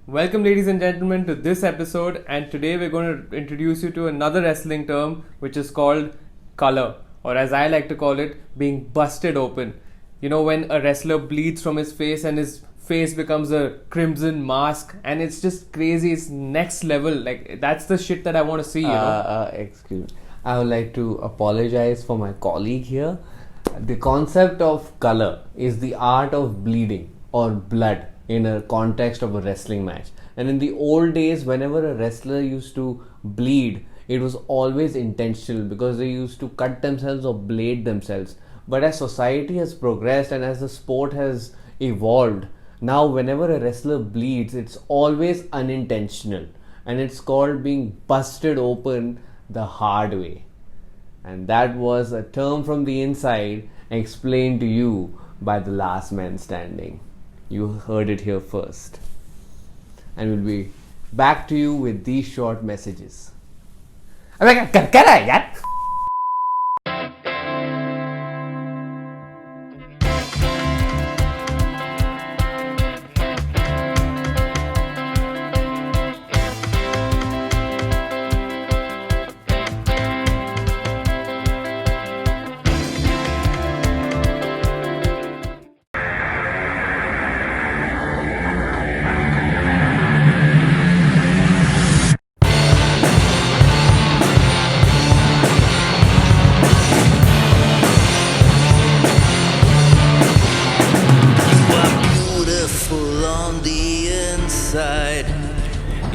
Welcome, ladies and gentlemen, to this episode. And today we're going to introduce you to another wrestling term, which is called color, or as I like to call it, being busted open. You know, when a wrestler bleeds from his face and his face becomes a crimson mask, and it's just crazy. It's next level. Like, that's the shit that I want to see, you know. Excuse me. I would like to apologize for my colleague here. The concept of color is the art of bleeding or blood in a context of a wrestling match. And in the old days, whenever a wrestler used to bleed, it was always intentional because they used to cut themselves or blade themselves. But as society has progressed and as the sport has evolved, now whenever a wrestler bleeds, it's always unintentional. And it's called being busted open the hard way. And that was a term from the inside explained to you by the last man standing. You heard it here first. And we'll be back to you with these short messages.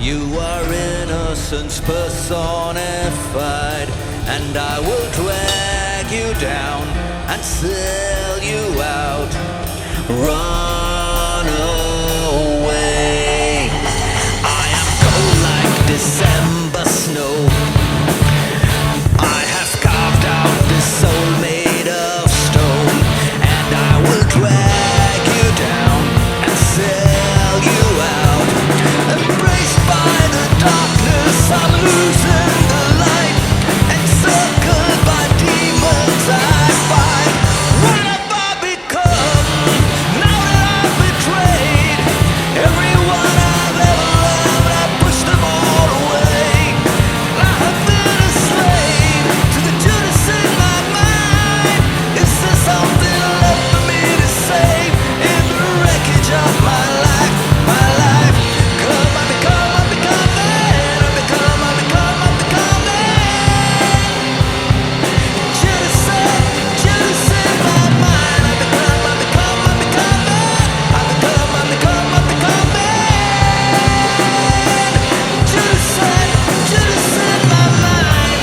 You are innocence personified, and I will drag you down and sell you out. Run away. I am cold like December snow. I have carved out this soul made of stone, and I will drag you down and sell you out. Embraced by the darkness, I'm losing the light. Encircled by demons I fight. What have I become now that I've betrayed everyone I've ever loved? I pushed them all away. I have been a slave to the Judas in my mind. Is there something left for me to save in the wreckage of my life? My life. Come, I become man. I become man. Judas in my mind. I become man. I become man. Judas in my mind.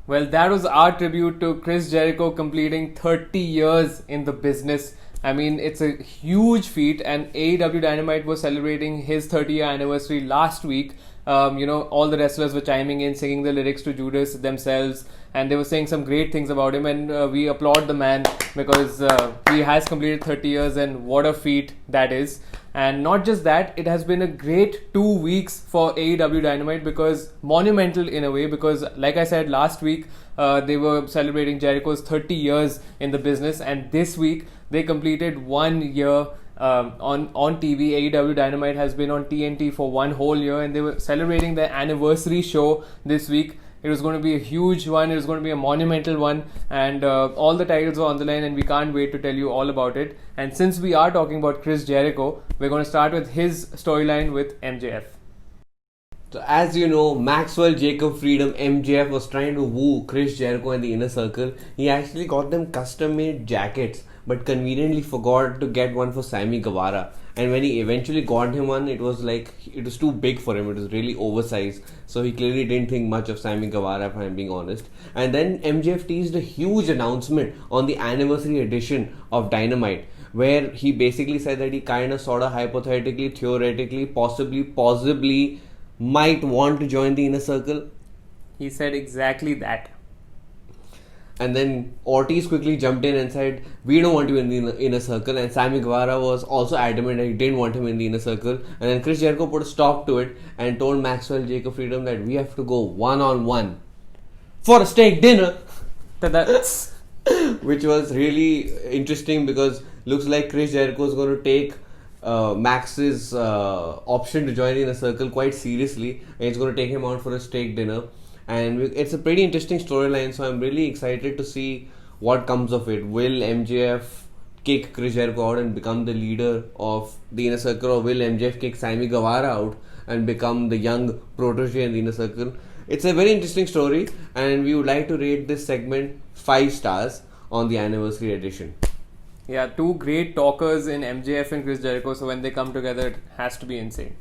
Well, that was our tribute to Chris Jericho completing 30 years in the business. I mean, it's a huge feat, and AEW Dynamite was celebrating his 30-year anniversary last week. All the wrestlers were chiming in, singing the lyrics to Judas themselves, and they were saying some great things about him, and we applaud the man because he has completed 30 years, and what a feat that is. And not just that, it has been a great 2 weeks for AEW Dynamite because monumental in a way, because like I said last week, they were celebrating Jericho's 30 years in the business, and this week they completed 1 year on TV. AEW Dynamite has been on TNT for 1 whole year, and they were celebrating their anniversary show this week. It was going to be a huge one. It was going to be a monumental one, and all the titles were on the line, and we can't wait to tell you all about it. And since we are talking about Chris Jericho, we're going to start with his storyline with MJF. So as you know, Maxwell Jacob Freedom MJF was trying to woo Chris Jericho and the Inner Circle. He actually got them custom-made jackets, but conveniently forgot to get one for Sammy Guevara. And when he eventually got him one, it was too big for him. It was really oversized. So he clearly didn't think much of Sammy Guevara, if I'm being honest. And then MJF teased a huge announcement on the anniversary edition of Dynamite, where he basically said that he kind of, sort of, hypothetically, theoretically, possibly might want to join the Inner Circle. He said exactly that. And then Ortiz quickly jumped in and said, we don't want you in the inner circle. And Sammy Guevara was also adamant that he didn't want him in the inner circle. And then Chris Jericho put a stop to it and told Maxwell Jacob Freedom that we have to go one-on-one for a steak dinner. Which was really interesting because looks like Chris Jericho is going to take Max's option to join in a circle quite seriously, and it's going to take him out for a steak dinner. And it's a pretty interesting storyline, so I'm really excited to see what comes of it. Will MJF kick Chris Jericho out and become the leader of the inner circle, or will MJF kick Sammy Guevara out and become the young protege in the inner circle? It's a very interesting story, and we would like to rate this segment 5 stars on the anniversary edition. Yeah, two great talkers in MJF and Chris Jericho, so when they come together, it has to be insane.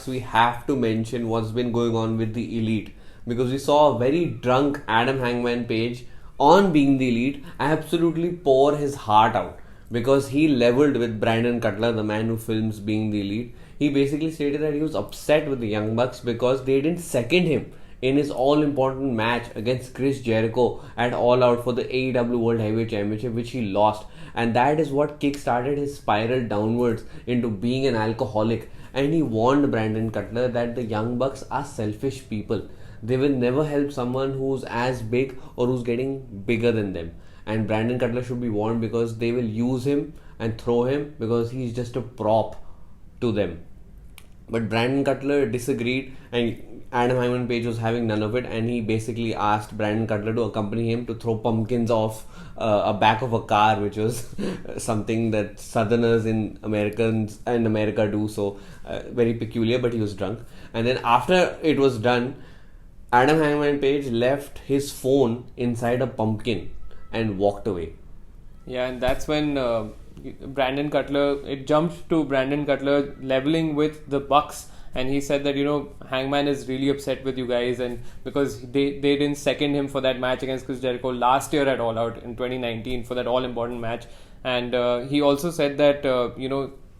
We have to mention what's been going on with the Elite, because we saw a very drunk Adam Hangman Page on Being the Elite absolutely pour his heart out, because he leveled with Brandon Cutler, the man who films Being the Elite. He basically stated that he was upset with the Young Bucks because they didn't second him in his all-important match against Chris Jericho at All Out for the AEW World Heavyweight Championship, which he lost. And that is what kick-started his spiral downwards into being an alcoholic. And he warned Brandon Cutler that the Young Bucks are selfish people. They will never help someone who's as big or who's getting bigger than them. And Brandon Cutler should be warned because they will use him and throw him because he's just a prop to them. But Brandon Cutler disagreed, and Adam Hangman Page was having none of it, and he basically asked Brandon Cutler to accompany him to throw pumpkins off a back of a car, which was something that Southerners in America do, so very peculiar, but he was drunk. And then after it was done, Adam Hangman Page left his phone inside a pumpkin and walked away. Yeah, and that's when Brandon Cutler, it jumped to Brandon Cutler leveling with the Bucks, and he said that, Hangman is really upset with you guys, and because they didn't second him for that match against Chris Jericho last year at All Out in 2019 for that all-important match. And he also said that,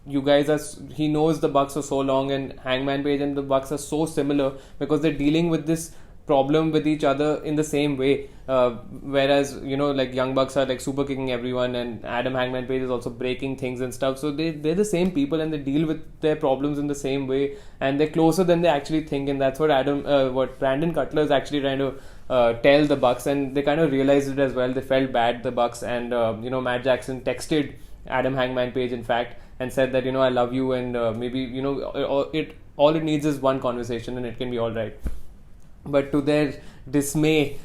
you guys he knows the Bucks for so long, and Hangman Page and the Bucks are so similar because they're dealing with this problem with each other in the same way, whereas like Young Bucks are like super kicking everyone, and Adam Hangman Page is also breaking things and stuff, so they're the same people and they deal with their problems in the same way, and they're closer than they actually think. And that's what what Brandon Cutler is actually trying to tell the Bucks, and they kind of realized it as well. They felt bad, the Bucks, and Matt Jackson texted Adam Hangman Page in fact and said that I love you, and maybe all it needs is one conversation and it can be all right. But to their dismay,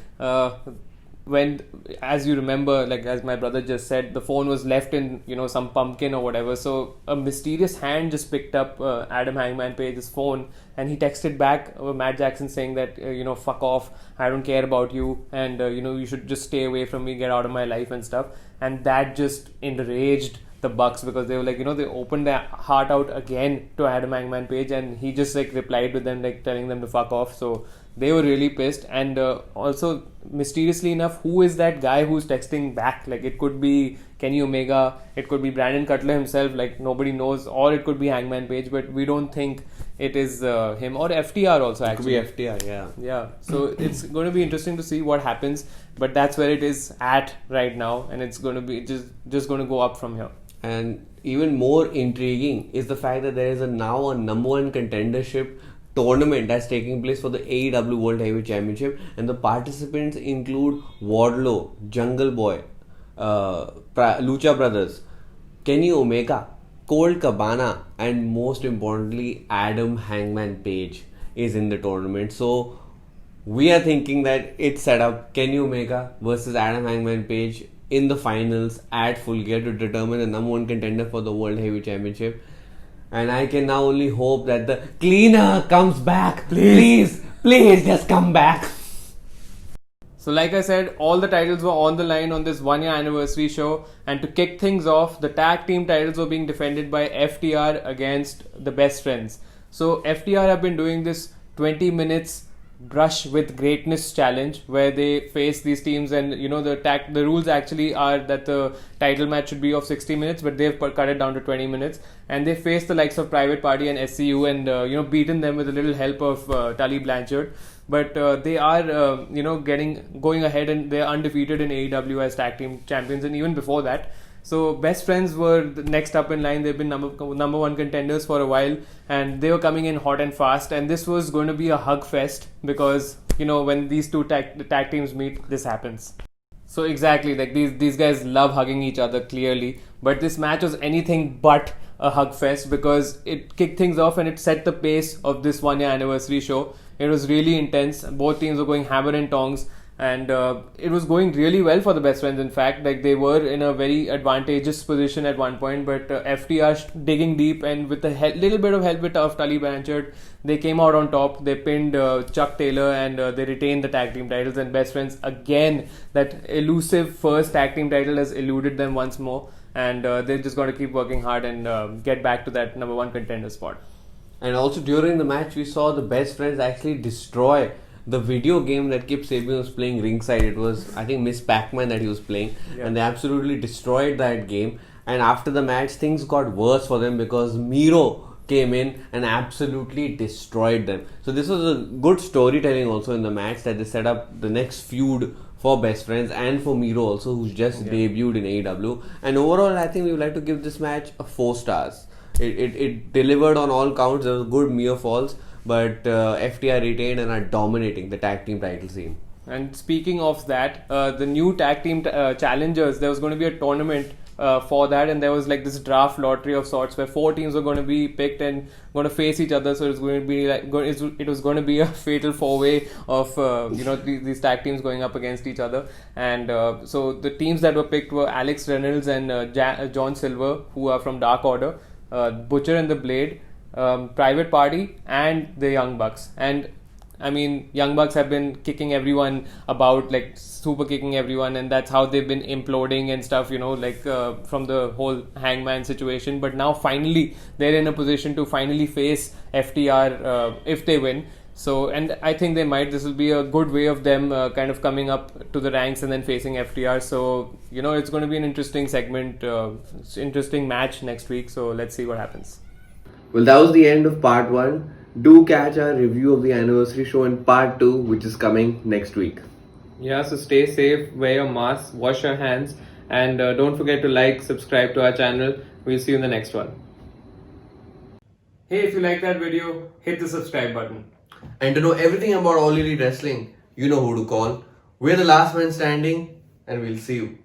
when, as you remember, like as my brother just said, the phone was left in some pumpkin or whatever, so a mysterious hand just picked up Adam Hangman Page's phone, and he texted back Matt Jackson saying that fuck off, I don't care about you, and you should just stay away from me, get out of my life and stuff. And that just enraged the Bucks, because they were like, they opened their heart out again to Adam Hangman Page, and he just like replied to them like telling them to fuck off. So they were really pissed. And also, mysteriously enough, who is that guy who's texting back? Like, it could be Kenny Omega, it could be Brandon Cutler himself, like nobody knows, or it could be Hangman Page, but we don't think it is him, or FTR also actually. It could be FTR, yeah. So it's going to be interesting to see what happens, but that's where it is at right now, and it's going to be just going to go up from here. And even more intriguing is the fact that there is now a number one contendership tournament that's taking place for the AEW World Heavyweight Championship, and the participants include Wardlow, Jungle Boy, Lucha Brothers, Kenny Omega, Colt Cabana, and most importantly Adam Hangman Page is in the tournament. So we are thinking that it's set up Kenny Omega versus Adam Hangman Page in the finals at Full Gear to determine the number one contender for the World Heavyweight Championship. And I can now only hope that the cleaner comes back. Please just come back. So like I said, all the titles were on the line on this 1 year anniversary show, and to kick things off, the tag team titles were being defended by FTR against the Best Friends. So FTR have been doing this 20 minutes Brush with Greatness challenge, where they face these teams, and the rules actually are that the title match should be of 60 minutes, but they've cut it down to 20 minutes, and they face the likes of Private Party and SCU, and beaten them with a little help of Tully Blanchard. but they are going ahead, and they are undefeated in AEW as tag team champions, and even before that. So Best Friends were the next up in line. They've been number one contenders for a while, and they were coming in hot and fast. And this was going to be a hug fest because when these two tag teams meet, this happens. So exactly, like these guys love hugging each other clearly, but this match was anything but a hug fest because it kicked things off and it set the pace of this 1 year anniversary show. It was really intense. Both teams were going hammer and tongs. And it was going really well for the Best Friends. In fact, like they were in a very advantageous position at one point, but FTR digging deep and with a little bit of help of Tully Blanchard, they came out on top. They pinned Chuck Taylor and they retained the tag team titles. And Best Friends, again, that elusive first tag team title has eluded them once more. And they're just got to keep working hard and get back to that number one contender spot. And also during the match, we saw the Best Friends actually destroy the video game that Kip Sabian was playing ringside. It was, I think, Miss Pac-Man that he was playing, and they absolutely destroyed that game. And after the match, things got worse for them because Miro came in and absolutely destroyed them. So this was a good storytelling also in the match, that they set up the next feud for Best Friends and for Miro also, who's just debuted in AEW. And overall, I think we would like to give this match a 4 stars. It delivered on all counts. There was good mere falls, but FTR retained and are dominating the tag team title scene. And speaking of that, the new tag team challengers, there was going to be a tournament for that, and there was like this draft lottery of sorts where 4 teams were going to be picked and going to face each other. So it was going to be it was going to be a fatal 4-way of these tag teams going up against each other. And so the teams that were picked were Alex Reynolds and John Silver, who are from Dark Order, Butcher and the Blade, Private Party, and the Young Bucks. And I mean, Young Bucks have been kicking everyone about, like super kicking everyone, and that's how they've been imploding and stuff, from the whole Hangman situation. But now finally they're in a position to finally face FTR if they win. So, and I think they might. This will be a good way of them kind of coming up to the ranks and then facing FTR. So, it's going to be an interesting segment, interesting match next week. So let's see what happens. Well, that was the end of part 1. Do catch our review of the anniversary show in part 2, which is coming next week. Yeah, so stay safe, wear your mask, wash your hands, and don't forget to like, subscribe to our channel. We'll see you in the next one. Hey, if you like that video, hit the subscribe button. And to know everything about All Elite Wrestling, you know who to call. We're the last man standing, and we'll see you.